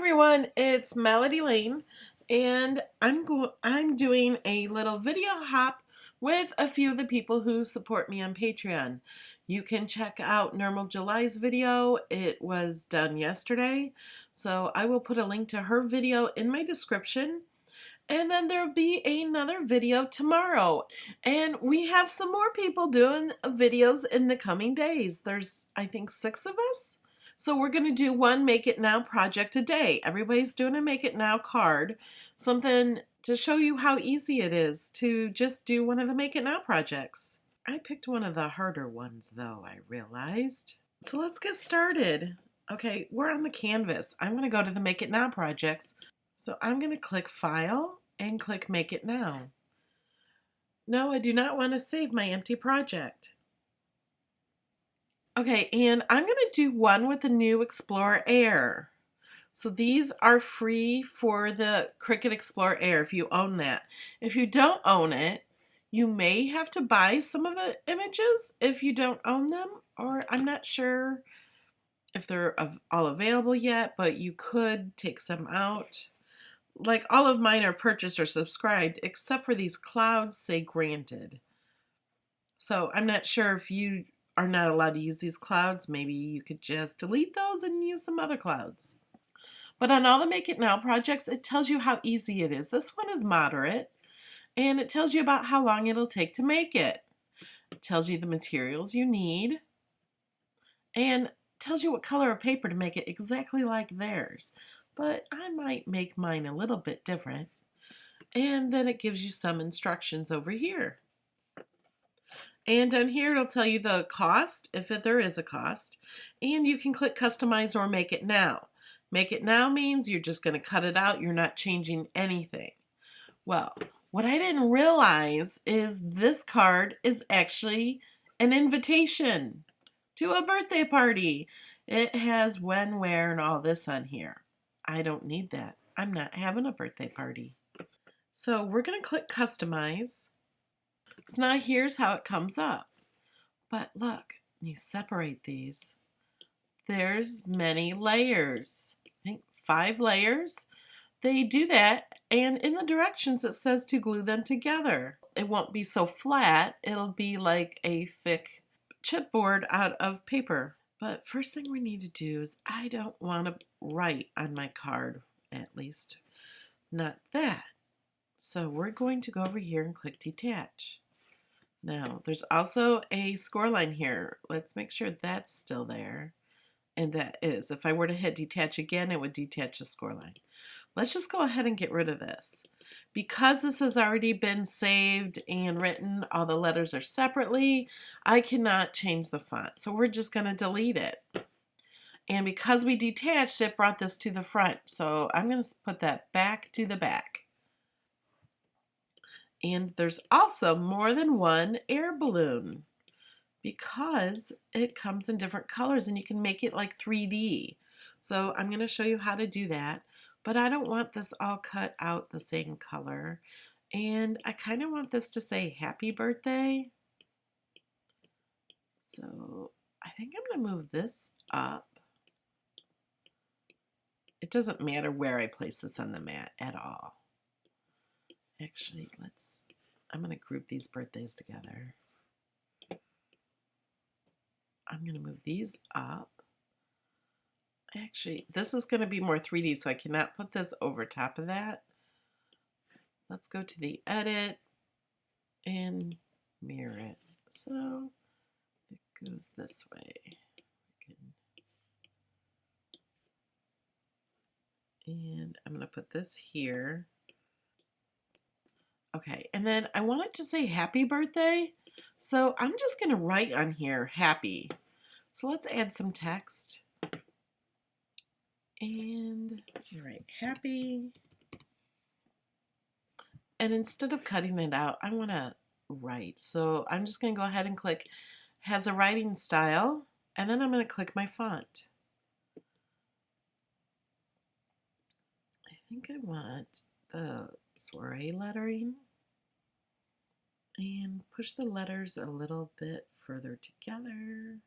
everyone, it's Melody Lane, and I'm doing a little video hop with a few of the people who support me on Patreon. You can check out Normal July's video. It was done yesterday, so I will put a link to her video in my description. And then there'll be another video tomorrow. And we have some more people doing videos in the coming days. There's, I think, 6 of us. So we're going to do one Make It Now project a day. Everybody's doing a Make It Now card. Something to show you how easy it is to just do one of the Make It Now projects. I picked one of the harder ones though, I realized. So let's get started. Okay, we're on the canvas. I'm going to go to the Make It Now projects. So I'm going to click File and click Make It Now. No, I do not want to save my empty project. Okay, and I'm going to do one with the new Explorer Air. So these are free for the Cricut Explorer Air if you own that. If you don't own it, you may have to buy some of the images if you don't own them, or I'm not sure if they're all available yet, but you could take some out. Like all of mine are purchased or subscribed, except for these clouds say granted. So I'm not sure if you are not allowed to use these clouds. Maybe you could just delete those and use some other clouds. But on all the Make It Now projects, it tells you how easy it is. This one is moderate, and it tells you about how long it'll take to make it. It tells you the materials you need, and tells you what color of paper to make it exactly like theirs. But I might make mine a little bit different. And then it gives you some instructions over here. And down here it'll tell you the cost, if there is a cost. And you can click Customize or Make It Now. Make It Now means you're just going to cut it out. You're not changing anything. Well, what I didn't realize is this card is actually an invitation to a birthday party. It has when, where, and all this on here. I don't need that. I'm not having a birthday party. So we're going to click Customize. So now here's how it comes up. But look, you separate these. There's many layers. I think 5 layers. They do that, and in the directions it says to glue them together. It won't be so flat. It'll be like a thick chipboard out of paper. But first thing we need to do is I don't want to write on my card, at least not that. So we're going to go over here and click Detach. Now, there's also a score line here. Let's make sure that's still there. And that is. If I were to hit Detach again, it would detach the score line. Let's just go ahead and get rid of this. Because this has already been saved and written, all the letters are separately, I cannot change the font. So we're just going to delete it. And because we detached, it brought this to the front. So I'm going to put that back to the back. And there's also more than one air balloon because it comes in different colors and you can make it like 3D. So I'm going to show you how to do that. But I don't want this all cut out the same color. And I kind of want this to say happy birthday. So I think I'm going to move this up. It doesn't matter where I place this on the mat at all. Actually, I'm going to group these birthdays together. I'm going to move these up. Actually, this is going to be more 3D, so I cannot put this over top of that. Let's go to the Edit and mirror it. So it goes this way. And I'm going to put this here. Okay, and then I want it to say happy birthday. So I'm just going to write on here happy. So let's add some text. And write happy. And instead of cutting it out, I want to write. So I'm just going to go ahead and click has a writing style. And then I'm going to click my font. I think I want the soiree lettering. And push the letters a little bit further together.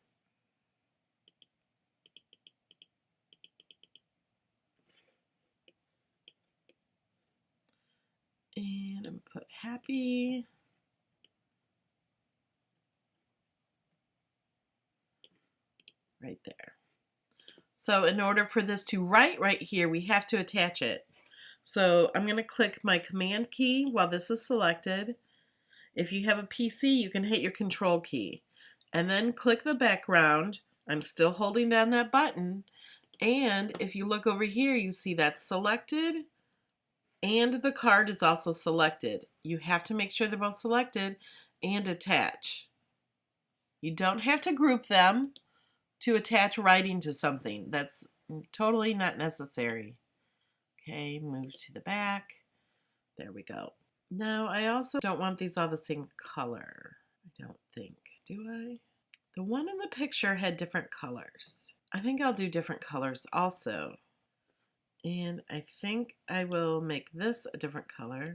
And put happy. Right there. So in order for this to write right here, we have to attach it. So I'm going to click my command key while this is selected. If you have a PC, you can hit your control key. And then click the background. I'm still holding down that button. And if you look over here, you see that's selected and the card is also selected. You have to make sure they're both selected and attach. You don't have to group them to attach writing to something. That's totally not necessary. Okay, move to the back. There we go. Now, I also don't want these all the same color. I don't think, do I? The one in the picture had different colors. I think I'll do different colors also. And I think I will make this a different color.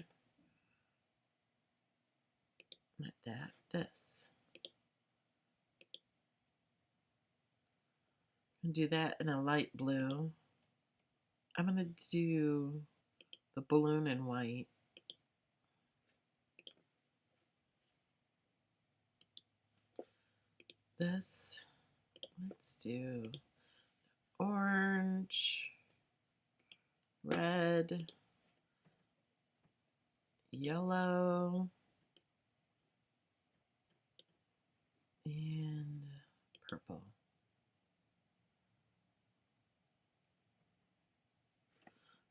Not that, this. And do that in a light blue. I'm going to do the balloon in white. This, let's do orange, red, yellow, and purple.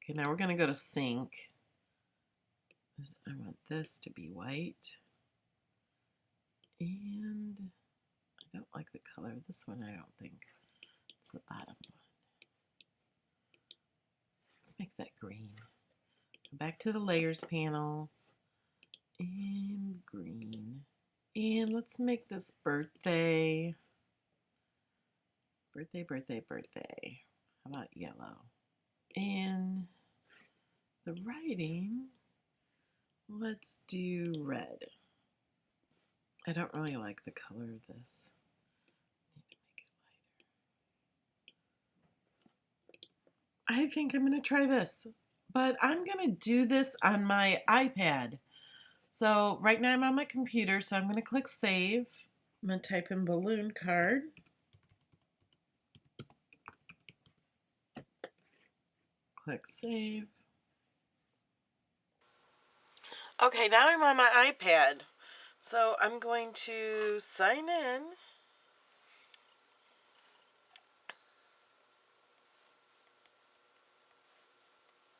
Okay, now we're going to go to sync. I want this to be white. And I don't like the color of this one, I don't think. It's the bottom one. Let's make that green. Go back to the layers panel. And green. And let's make this birthday. Birthday, birthday, birthday. How about yellow? And the writing, let's do red. I don't really like the color of this. Need to make it lighter. I think I'm going to try this, but I'm going to do this on my iPad. So right now I'm on my computer, so I'm going to click save. I'm going to type in balloon card. Click save. Okay, now I'm on my iPad. So I'm going to sign in.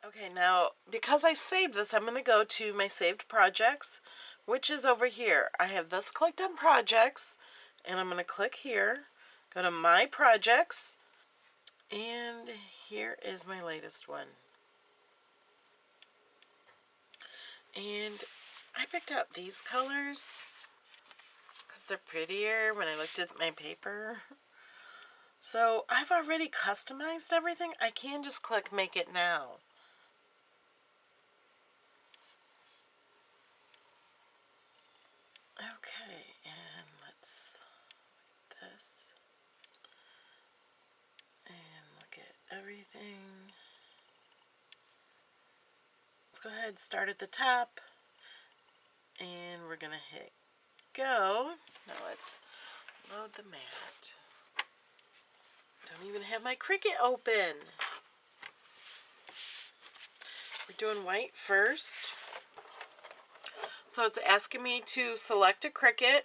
Okay, now because I saved this, I'm going to go to my saved projects, which is over here. I have this clicked on projects, and I'm going to click here, go to my projects, and here is my latest one. And I picked out these colors because they're prettier when I looked at my paper. So I've already customized everything. I can just click make it now. Okay, and let's look at this. And look at everything. Let's go ahead and start at the top. And we're going to hit go. Now let's load the mat. Don't even have my Cricut open. We're doing white first. So it's asking me to select a Cricut.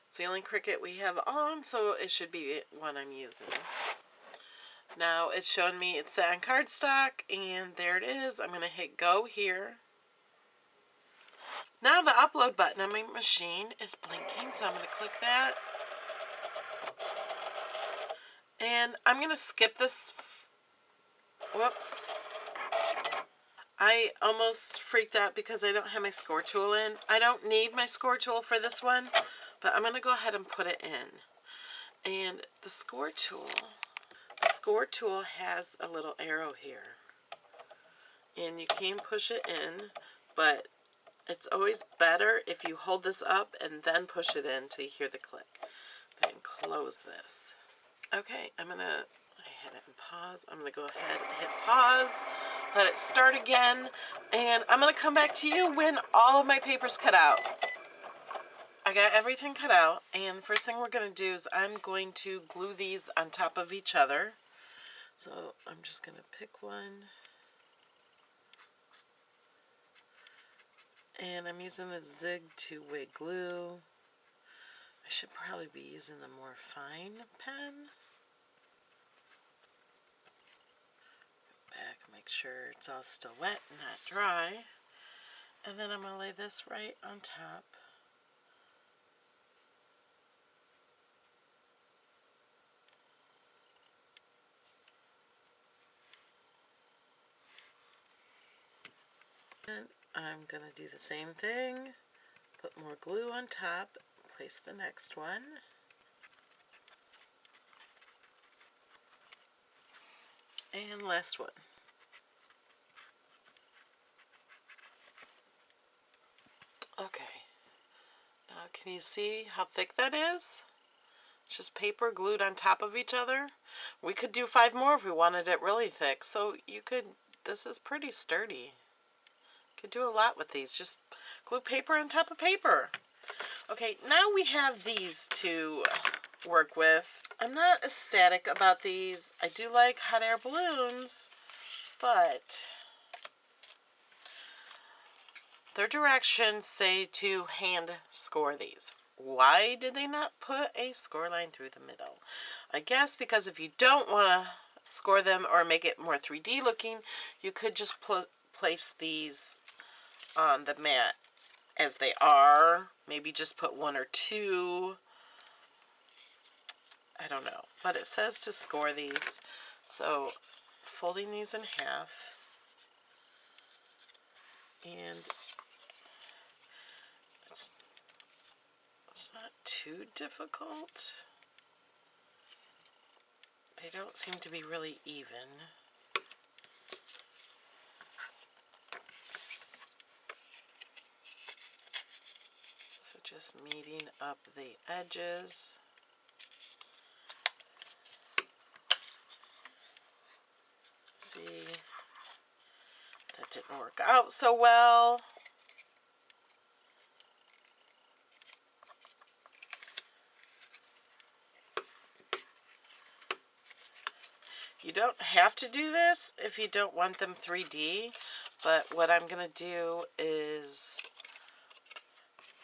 It's the only Cricut we have on, so it should be the one I'm using. Now it's showing me it's set on cardstock, and there it is. I'm going to hit go here. Now the upload button on my machine is blinking, so I'm going to click that. And I'm going to skip this. Whoops. I almost freaked out because I don't have my score tool in. I don't need my score tool for this one, but I'm going to go ahead and put it in. And the score tool has a little arrow here. And you can push it in, but it's always better if you hold this up and then push it in till you hear the click. Then close this. Okay, I hit it and pause. I'm going to go ahead and hit pause, let it start again, and I'm going to come back to you when all of my paper's cut out. I got everything cut out, and first thing we're going to do is I'm going to glue these on top of each other. So I'm just going to pick one, and I'm using the Zig two-way glue. I should probably be using the more fine pen. Back, make sure it's all still wet and not dry. And then I'm going to lay this right on top. And I'm going to do the same thing. Put more glue on top. Place the next one. And last one. Okay. Now can you see how thick that is? It's just paper glued on top of each other. We could do 5 more if we wanted it really thick. So you could, this is pretty sturdy. You could do a lot with these. Just glue paper on top of paper. Okay, now we have these to work with. I'm not ecstatic about these. I do like hot air balloons, but their directions say to hand score these. Why did they not put a score line through the middle? I guess because if you don't want to score them or make it more 3D looking, you could just place these on the mat as they are. Maybe just put 1 or 2. I don't know. But it says to score these. So folding these in half. And it's not too difficult. They don't seem to be really even. So just meeting up the edges. See, that didn't work out so well. You don't have to do this if you don't want them 3D, but what I'm going to do is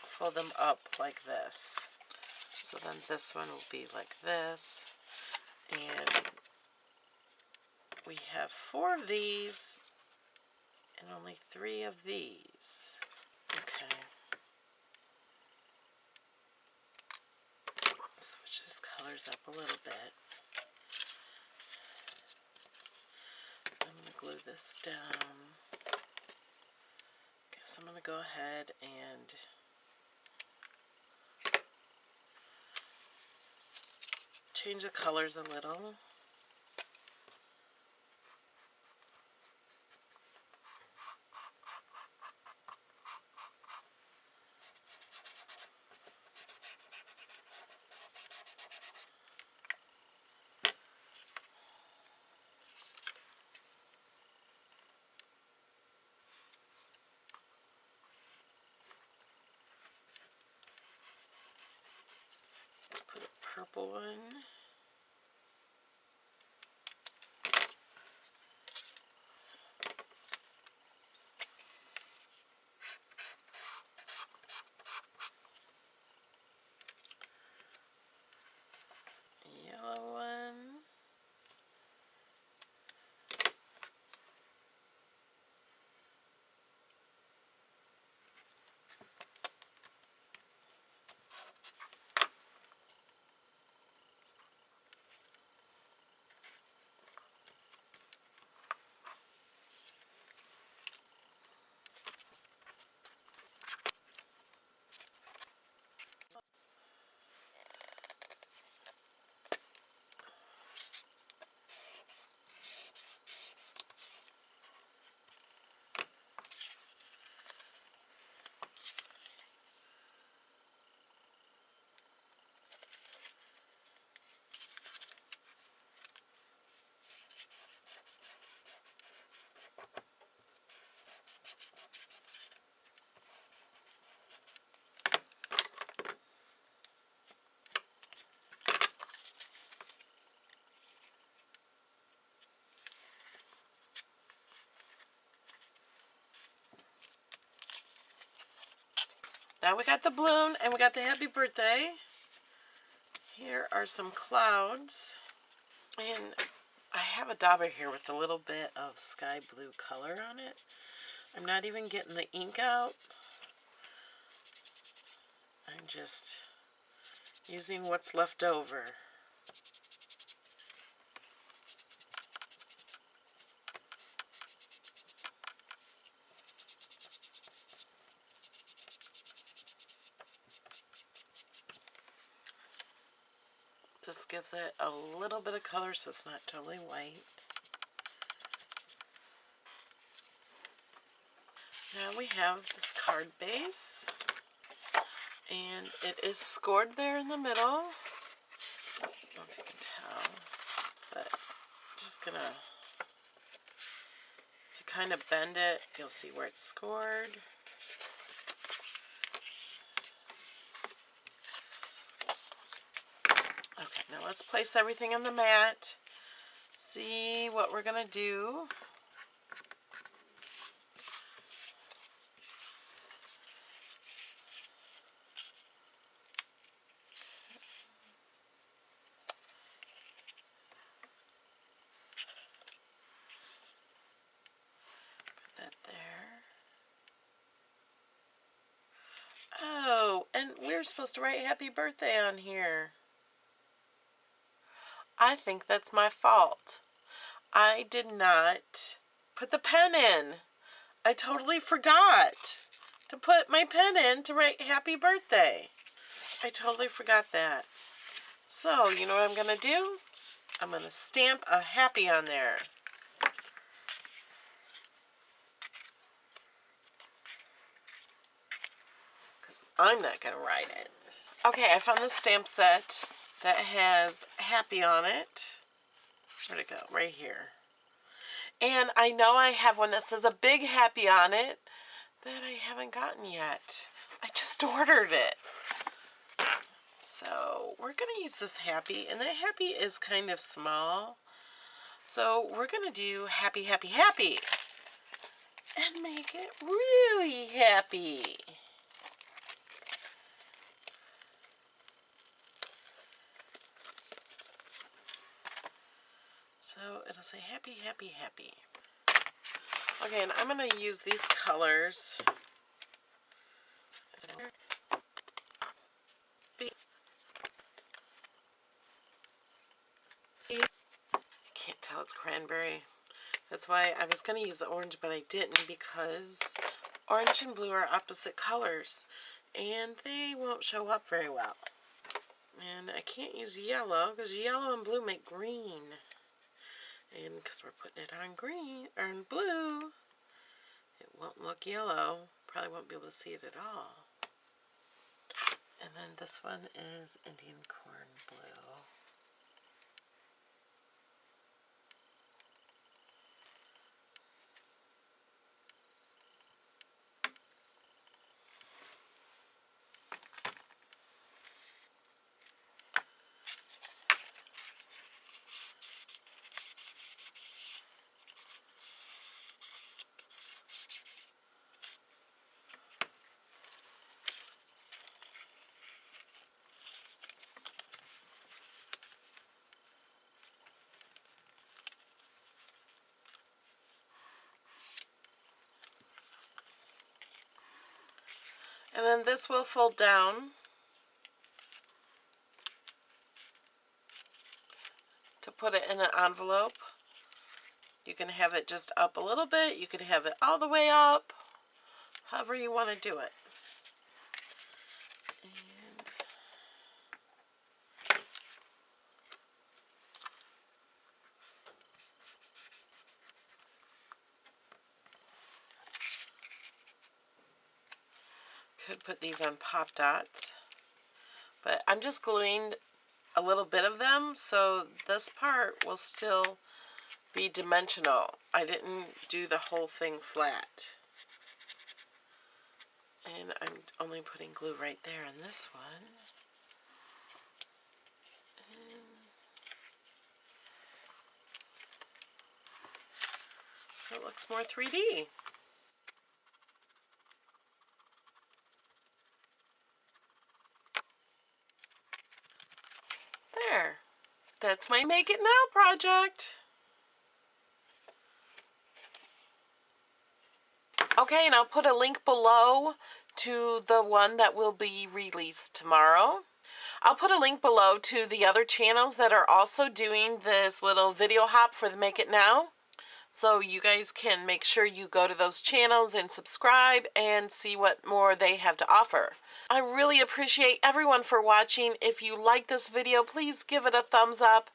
fold them up like this. So then this one will be like this, and we have 4 of these and only 3 of these. Okay. Switch these colors up a little bit. I'm going to glue this down. Guess I'm going to go ahead and change the colors a little. Let's put a purple one. Yellow one. Now we got the balloon and we got the happy birthday. Here are some clouds. And I have a dauber here with a little bit of sky blue color on it. I'm not even getting the ink out. I'm just using what's left over. Just gives it a little bit of color so it's not totally white. Now we have this card base, and it is scored there in the middle. I don't know if you can tell, but I'm just gonna, if you kind of bend it, you'll see where it's scored. Okay, now let's place everything on the mat. See what we're gonna do. Put that there. Oh, and we're supposed to write happy birthday on here. I think that's my fault. I did not put the pen in. I totally forgot to put my pen in to write happy birthday. I totally forgot that. So, you know what I'm going to do? I'm going to stamp a happy on there. Because I'm not going to write it. Okay, I found this stamp set that has happy on it. Where'd it go? Right here. And I know I have one that says a big happy on it that I haven't gotten yet. I just ordered it. So we're going to use this happy, and that happy is kind of small. So we're going to do happy, happy, happy and make it really happy. So it'll say happy, happy, happy. Okay, and I'm going to use these colors. Can't tell it's cranberry. That's why I was going to use the orange, but I didn't, because orange and blue are opposite colors, and they won't show up very well. And I can't use yellow, because yellow and blue make green. And because we're putting it on green, or on blue, it won't look yellow. Probably won't be able to see it at all. And then this one is Indian corn blue. And then this will fold down to put it in an envelope. You can have it just up a little bit. You can have it all the way up, however you want to do it. And could put these on pop dots, but I'm just gluing a little bit of them, so this part will still be dimensional. I didn't do the whole thing flat. And I'm only putting glue right there on this one. And so it looks more 3D. That's my Make It Now project. Okay, and I'll put a link below to the one that will be released tomorrow. I'll put a link below to the other channels that are also doing this little video hop for the Make It Now. So you guys can make sure you go to those channels and subscribe and see what more they have to offer. I really appreciate everyone for watching. If you like this video, please give it a thumbs up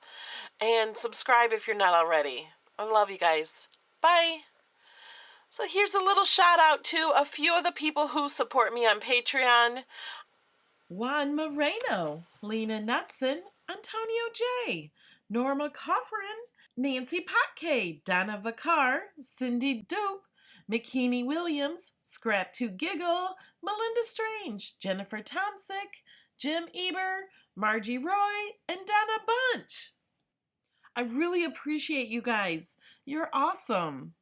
and subscribe if you're not already. I love you guys. Bye. So here's a little shout out to a few of the people who support me on Patreon. Juan Moreno, Lena Knutson, Antonio J, Norma Coffrin, Nancy Potke, Donna Vacar, Cindy Dope, McKinney Williams, Scrap to Giggle, Melinda Strange, Jennifer Tomsick, Jim Eber, Margie Roy, and Donna Bunch. I really appreciate you guys. You're awesome.